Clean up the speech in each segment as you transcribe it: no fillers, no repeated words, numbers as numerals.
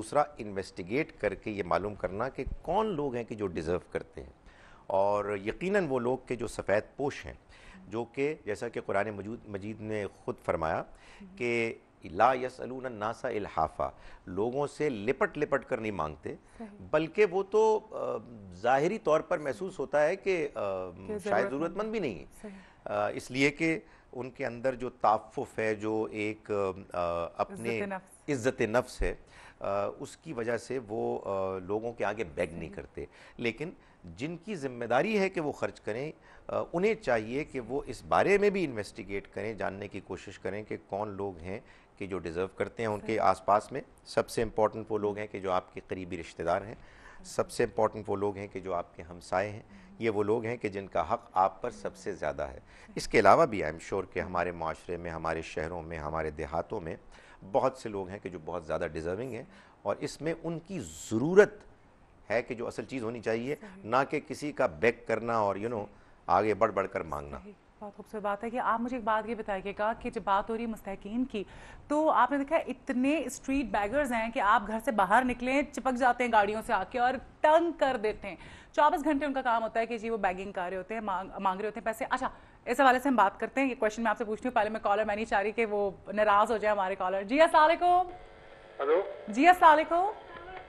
दूसरा इन्वेस्टिगेट करके ये मालूम करना कि कौन लोग हैं कि जो डिज़र्व करते हैं, और यकीनन वो लोग के जो सफ़ेद पोश हैं, जो कि जैसा कि कुरान मजीद ने ख़ुद फरमाया कि ला यसअलून अन्नासा इल्हाफ़ा, लोगों से लिपट लिपट कर नहीं मांगते, बल्कि वो तो ज़ाहिरी तौर पर महसूस होता है कि शायद ज़रूरतमंद भी नहीं है, इसलिए कि उनके अंदर जो ताफ़ुफ़ है, जो एक अपने इज़्ज़त नफ्स है, उसकी वजह से वो लोगों के आगे बेग नहीं करते। लेकिन जिनकी ज़िम्मेदारी है कि वो ख़र्च करें, उन्हें चाहिए कि वो इस बारे में भी इन्वेस्टिगेट करें, जानने की कोशिश करें कि कौन लोग हैं कि जो डिज़र्व करते हैं उनके आसपास में। सबसे इम्पॉर्टेंट वो लोग हैं कि जो आपके करीबी रिश्तेदार हैं, सबसे इम्पॉर्टेंट वो लोग हैं कि जो आपके हमसाए हैं, ये वो लोग हैं कि जिनका हक़ आप पर सबसे ज़्यादा है। इसके अलावा भी आई एम श्योर कि हमारे माशरे में, हमारे शहरों में, हमारे देहातों में बहुत से लोग हैं कि जो बहुत ज़्यादा डिज़र्विंग हैं, और इसमें उनकी ज़रूरत है कि जो असल चीज़ होनी चाहिए, ना कि किसी का बेग करना और आगे बढ़ बढ़ कर मांगना। बहुत खूबसूरत बात है कि आप मुझे एक बात ये बताइएगा कि जब बात हो रही है मुस्तहकीन की, तो आपने देखा इतने स्ट्रीट बैगर्स हैं कि आप घर से बाहर निकलें चिपक जाते हैं गाड़ियों से आके और तंग कर देते हैं। 24 घंटे उनका काम होता है कि जी वो बैगिंग कर रहे होते हैं, मांग रहे होते हैं पैसे। अच्छा, इस हवाले से हम बात करते हैं। ये क्वेश्चन मैं आपसे पूछती हूँ, पहले मैं कॉलर, मैं नहीं चाह रही कि वो नाराज हो जाए हमारे कॉलर। जी अस्सलाम वालेकुम। हेलो जी अस्सलाम वालेकुम।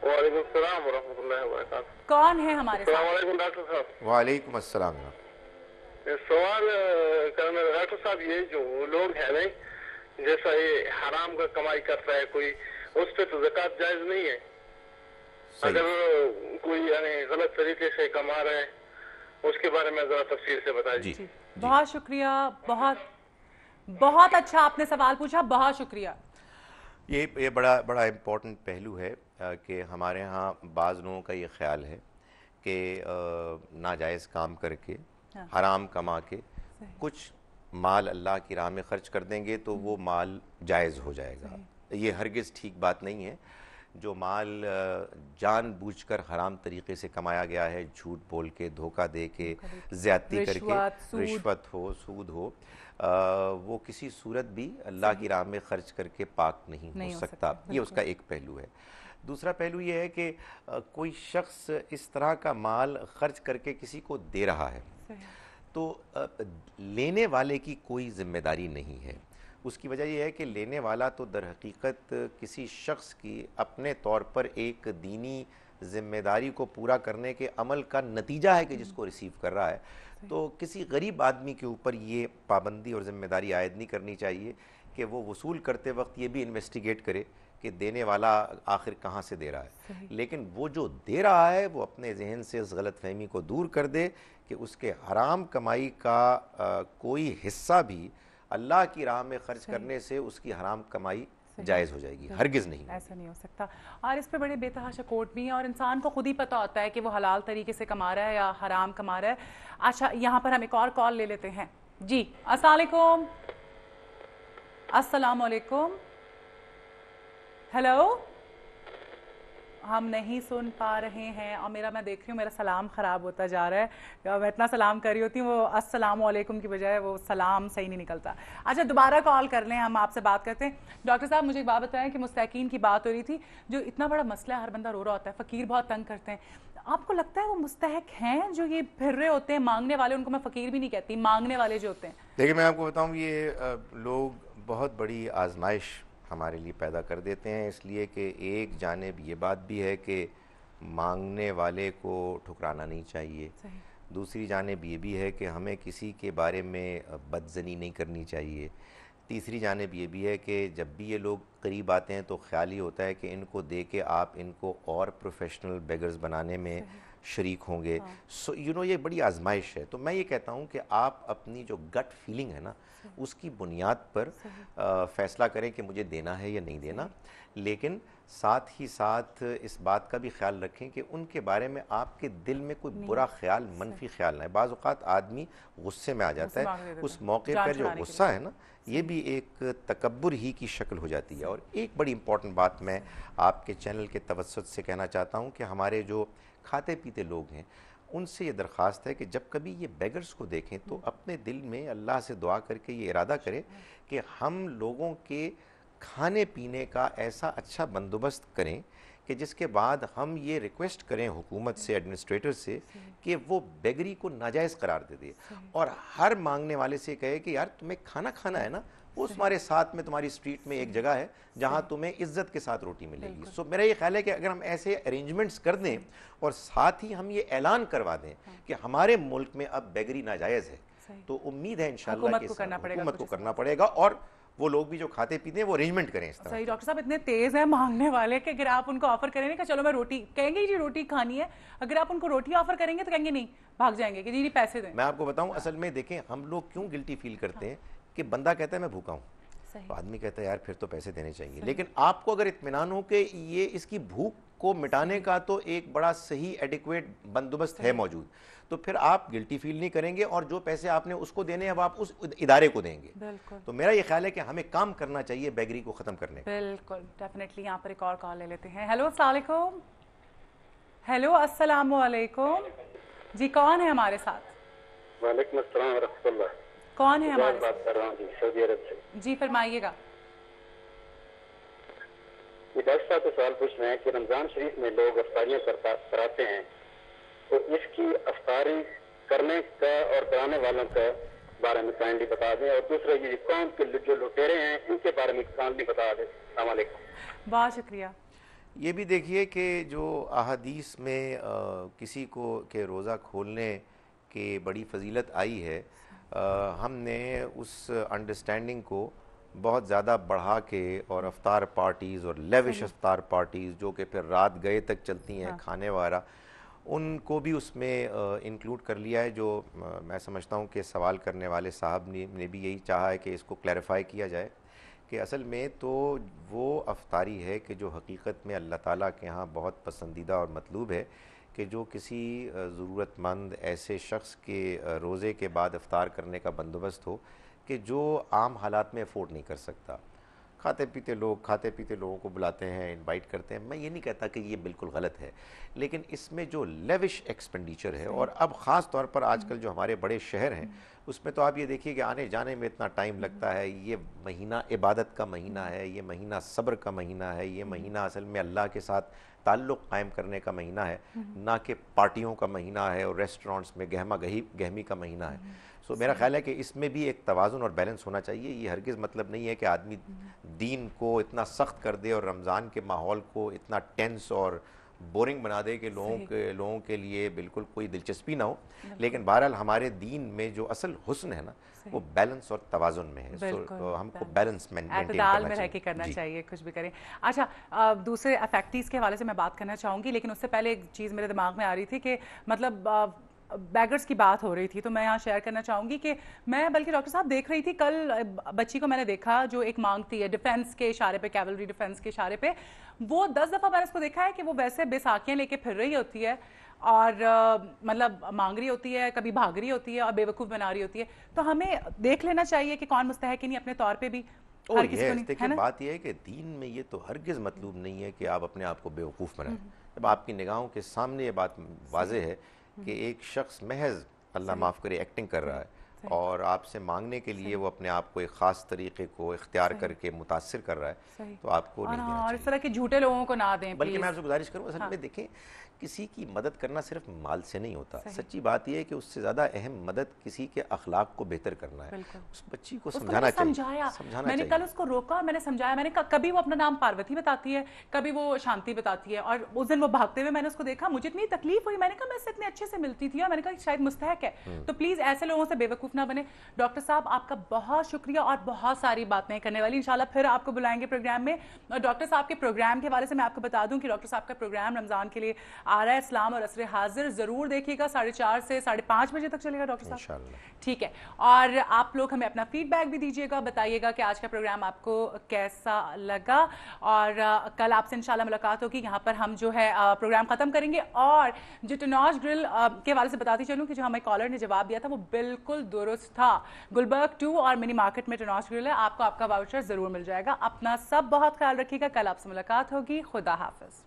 वालेकुम सलाम व रहमतुल्लाहि व बरकातहू। कौन है हमारे साथ? अस्सलाम वालेकुम डॉक्टर साहब। वालेकुम अस्सलाम। सवाल करना डॉक्टर साहब, ये जो लोग हैं नहीं, जैसा ये हराम का कमाई करता है कोई, उस पर तो ज़कात जायज नहीं है। अगर कोई यानी गलत तरीके से कमा रहे हैं, उसके बारे में जरा तफसील से बताइए। जी, बहुत शुक्रिया। बहुत अच्छा आपने सवाल पूछा, बहुत शुक्रिया। ये बड़ा इम्पोर्टेंट पहलू है कि हमारे यहाँ बाज़ लोगों का ये ख्याल है कि नाजायज़ काम करके, हराम कमा के कुछ माल अल्लाह की राह में ख़र्च कर देंगे तो वो माल जायज़ हो जाएगा। ये हरगिज़ ठीक बात नहीं है। जो माल जानबूझकर हराम तरीक़े से कमाया गया है, झूठ बोल के, धोखा दे के, ज़्यादती करके, रिश्वत हो, सूद हो, वो किसी सूरत भी अल्लाह की राह में ख़र्च करके पाक नहीं हो सकता। ये उसका एक पहलू है। दूसरा पहलू ये है कि कोई शख्स इस तरह का माल ख़र्च करके किसी को दे रहा है, तो लेने वाले की कोई ज़िम्मेदारी नहीं है। उसकी वजह यह है कि लेने वाला तो दर हकीकत किसी शख्स की अपने तौर पर एक दीनी ज़िम्मेदारी को पूरा करने के अमल का नतीजा है कि जिसको रिसीव कर रहा है। तो किसी गरीब आदमी के ऊपर ये पाबंदी और ज़िम्मेदारी आयद नहीं करनी चाहिए कि वो वसूल करते वक्त ये भी इन्वेस्टिगेट करे कि देने वाला आखिर कहाँ से दे रहा है। लेकिन वो जो दे रहा है वो अपने जहन से उस गलत फहमी को दूर कर दे कि उसके हराम कमाई का कोई हिस्सा भी अल्लाह की राह में खर्च करने से उसकी हराम कमाई जायज़ हो जाएगी। हरगिज़ नहीं, ऐसा नहीं हो सकता। और इस पे बड़े बेतहाशा कोर्ट भी हैं और इंसान को खुद ही पता होता है कि वो हलाल तरीके से कमा रहा है या हराम कमा रहा है। अच्छा, यहाँ पर हम एक और कॉल ले लेते हैं। जी अस्सलाम वालेकुम। अस्सलाम वालेकुम। हेलो, हम नहीं सुन पा रहे हैं और मैं देख रही हूँ मेरा सलाम ख़राब होता जा रहा है। मैं इतना सलाम कर रही होती हूँ, वो अस्सलाम वालेकुम की बजाय वो सलाम सही नहीं निकलता। अच्छा, दोबारा कॉल कर लें, हम आपसे बात करते हैं। डॉक्टर साहब, मुझे एक बात बताएं कि मुस्तहकीन की बात हो रही थी, जो इतना बड़ा मसला है, हर बंदा रो रहा होता है, फ़कीर बहुत तंग करते हैं। आपको लगता है वो मुस्तहक हैं जो ये फिर रहे होते हैं मांगने वाले? उनको मैं फ़कीर भी नहीं कहती, मांगने वाले जो होते हैं। देखिए, मैं आपको बताऊँ, ये लोग बहुत बड़ी आजमाइश हमारे लिए पैदा कर देते हैं, इसलिए कि एक जानिब ये बात भी है कि मांगने वाले को ठुकराना नहीं चाहिए, दूसरी जानिब ये भी है कि हमें किसी के बारे में बदज़नी नहीं करनी चाहिए, तीसरी जानिब ये भी है कि जब भी ये लोग करीब आते हैं तो ख्याल ही होता है कि इनको दे के आप इनको और प्रोफेशनल बेगर्स बनाने में शरीक होंगे। सो ये बड़ी आजमाइश है। तो मैं ये कहता हूँ कि आप अपनी जो गट फीलिंग है ना, उसकी बुनियाद पर फ़ैसला करें कि मुझे देना है या नहीं देना, लेकिन साथ ही साथ इस बात का भी ख्याल रखें कि उनके बारे में आपके दिल में कोई बुरा ख्याल, मनफी ख्याल ना है। बाज़ औक़ात आदमी गुस्से में आ जाता है, उस मौके पर जो गुस्सा है ना, ये भी एक तकब्बुर ही की शक्ल हो जाती है। और एक बड़ी इंपॉर्टेंट बात मैं आपके चैनल के तवज्जुद से कहना चाहता हूँ कि हमारे जो खाते पीते लोग हैं, उनसे ये दरख्वास्त है कि जब कभी ये बेगर्स को देखें तो अपने दिल में अल्लाह से दुआ करके ये इरादा करें कि हम लोगों के खाने पीने का ऐसा अच्छा बंदोबस्त करें कि जिसके बाद हम ये रिक्वेस्ट करें हुकूमत से, एडमिनिस्ट्रेटर से कि वो बेगरी को नाजायज़ करार दे दे और हर मांगने वाले से कहे कि यार तुम्हें खाना खाना है ना, वो तुम्हारे साथ में तुम्हारी स्ट्रीट में एक जगह है जहां तुम्हें इज्जत के साथ रोटी मिलेगी। सो मेरा ये ख्याल है कि अगर हम ऐसे अरेंजमेंट्स कर दें और साथ ही हम ये ऐलान करवा दें कि हमारे मुल्क में अब बेगरी नाजायज़ है, तो उम्मीद है इंशाअल्लाह कि हुकूमत को करना पड़ेगा और वो लोग भी जो खाते पीते हैं वो अरेंजमेंट करें इस तरह। सही, डॉक्टर साहब इतने तेज हैं मांगने वाले कि अगर आप उनको ऑफर करेंगे कि चलो मैं रोटी, कहेंगे जी रोटी खानी है, अगर आप उनको रोटी ऑफर करेंगे तो कहेंगे नहीं, भाग जाएंगे कि जी पैसे दें। मैं आपको बताऊं, असल में देखें हम लोग क्यों गिल्टी फील करते हैं कि बंदा कहता है मैं भूखा हूं, तो आदमी कहता है यार फिर तो पैसे देने चाहिए, लेकिन आपको अगर इत्मीनान हो कि ये इसकी भूख को मिटाने का तो एक बड़ा सही एडिक्वेट बंदोबस्त है मौजूद, तो फिर आप गिल्टी फील नहीं करेंगे और जो पैसे आपने उसको देने अब आप उस इदारे को देंगे। तो मेरा ये ख्याल है कि हमें काम करना चाहिए बेगरी को खत्म करने का। बिल्कुल, डेफिनेटली। यहाँ पर एक और कॉल ले लेते हैं। हेलो अस्सलाम वालेकुम। हेलो अस्सलाम वालेकुम जी, कौन है हमारे साथ? वालेकुम अस्सलाम व रहमतुल्लाह। कौन है हमारे? बात कर रहा हूँ जी, सऊदी अरब से। जी फरमाइएगा। डॉक्टर साहब को सवाल पूछ रहे हैं कि रमजान शरीफ में लोग अफ्तारियाँ कराते हैं, तो इसकी अफ्तारी करने का और कराने वालों का बारे में काइंडली बता दें, और दूसरा ये कौन के जो लुटेरे हैं इनके बारे में काइंडली बता दें। अस्सलाम वालेकुम। बहुत शुक्रिया। ये भी देखिए कि जो अहादीस में किसी को के रोज़ा खोलने की बड़ी फजीलत आई है, हमने उस अंडरस्टैंडिंग को बहुत ज़्यादा बढ़ा के और अफ्तार पार्टीज़ और लेविश अफ्तार पार्टीज़ जो कि फिर रात गए तक चलती हैं, खाने वाला, उनको भी उसमें इंक्लूड कर लिया है। जो मैं समझता हूँ कि सवाल करने वाले साहब ने भी यही चाहा है कि इसको क्लैरिफाई किया जाए कि असल में तो वो अफ्तारी है कि जो हकीकत में अल्लाह ताला के यहाँ बहुत पसंदीदा और मतलूब है, कि जो किसी ज़रूरतमंद ऐसे शख्स के रोज़े के बाद अफ्तार करने का बंदोबस्त हो कि जो आम हालात में अफोर्ड नहीं कर सकता। खाते पीते लोगों को बुलाते हैं, इनवाइट करते हैं। मैं ये नहीं कहता कि ये बिल्कुल गलत है, लेकिन इसमें जो लेविश एक्सपेंडिचर है, और अब ख़ास तौर पर आजकल जो हमारे बड़े शहर हैं उसमें तो आप ये देखिए कि आने जाने में इतना टाइम लगता है। ये महीना इबादत का महीना है, ये महीना सब्र का महीना है, ये महीना असल में अल्लाह के साथ ताल्लुक़ कायम करने का महीना है, ना कि पार्टियों का महीना है और रेस्टोरेंट्स में गहमी का महीना है। सो मेरा ख्याल है कि इसमें भी एक तवाज़ुन और बैलेंस होना चाहिए। ये हरगिज़ मतलब नहीं है कि आदमी दीन को इतना सख्त कर दे और रमज़ान के माहौल को इतना टेंस और बोरिंग बना दे कि लोगों के लिए बिल्कुल कोई दिलचस्पी ना हो। लेकिन बहरहाल हमारे दीन में जो असल हुस्न है ना, वो बैलेंस और तवाज़ुन में है। सो हमको बैलेंस मेंटेन करना चाहिए, कुछ भी करें। अच्छा, दूसरे अफेक्टीज़ के हवाले से मैं बात करना चाहूँगी, लेकिन उससे पहले एक चीज़ मेरे दिमाग में आ रही थी कि मतलब बैगर्स की बात हो रही थी, तो मैं यहाँ शेयर करना चाहूँगी कि मैं बल्कि डॉक्टर साहब देख रही थी, कल बच्ची को मैंने देखा जो एक मांगती है डिफेंस के इशारे पे, कैवलरी डिफेंस के इशारे पे, वो 10 दफ़ा मैंने उसको देखा है कि वो वैसे बेसाखियाँ लेके फिर रही होती है और मतलब मांग रही होती है, कभी भाग रही होती है और बेवकूफ़ बना रही होती है। तो हमें देख लेना चाहिए कि कौन मुस्तहक नहीं अपने तौर पर भी। हर किसी को नहीं, देखिए बात यह है कि दीन में ये तो हरगिज़ मतलब नहीं है कि आप अपने आप को बेवकूफ़ बनाएं। जब आपकी निगाहों के सामने ये बात वाज़ेह है कि एक शख्स महज अल्लाह माफ़ करे एक्टिंग कर रहा है और आपसे मांगने के लिए वो अपने आप को एक ख़ास तरीके को इख्तियार करके मुतासिर कर रहा है, तो आपको नहीं देना चाहिए। इस तरह के झूठे लोगों को ना दें। बल्कि मैं आपसे गुजारिश करूँ, असल में देखें, किसी की मदद करना सिर्फ माल से नहीं होता। सच्ची बात यह है कि उससे ज़्यादा अहम मदद किसी के अखलाक को बेहतर करना है। उस बच्ची को समझाना चाहिए। मैंने कल उसको रोका, मैंने समझाया, मैंने कहा कभी वो अपना नाम पार्वती बताती है, कभी वो शांति बताती है, और उस दिन वो भागते हुए मैंने उसको देखा, मुझे इतनी तकलीफ हुई। मैंने कहा मैं इससे इतने अच्छे से मिलती थी और मैंने कहा शायद मुस्तहक है। तो प्लीज़ ऐसे लोगों से बेवकूफ़ ना बने। डॉक्टर साहब आपका बहुत शुक्रिया, और बहुत सारी बातें करने वाली इंशाल्लाह फिर आपको बुलाएंगे प्रोग्राम में। और डॉक्टर साहब के प्रोग्राम के बारे से मैं आपको बता दूं कि डॉक्टर साहब का प्रोग्राम रमज़ान के लिए आ रहा है, इस्लाम और असर हाजिर, जरूर देखिएगा। 4:30 से 5:30 बजे तक चलेगा डॉक्टर साहब, इंशाल्लाह। ठीक है, और आप लोग हमें अपना फीडबैक भी दीजिएगा, बताइएगा कि आज का प्रोग्राम आपको कैसा लगा। और कल आपसे इंशाल्लाह मुलाकात होगी। यहाँ पर हम जो है प्रोग्राम खत्म करेंगे। और जो टनॉश ग्रिल के हवाले से बताती चलूँ कि जो हमें कॉलर ने जवाब दिया था वो बिल्कुल दुरुस्त था। गुलबर्ग 2 और मिनी मार्केट में टनॉश ग्रिल है, आपको आपका वाउचर जरूर मिल जाएगा। अपना सब बहुत ख्याल रखिएगा, कल आपसे मुलाकात होगी। खुदा हाफिज।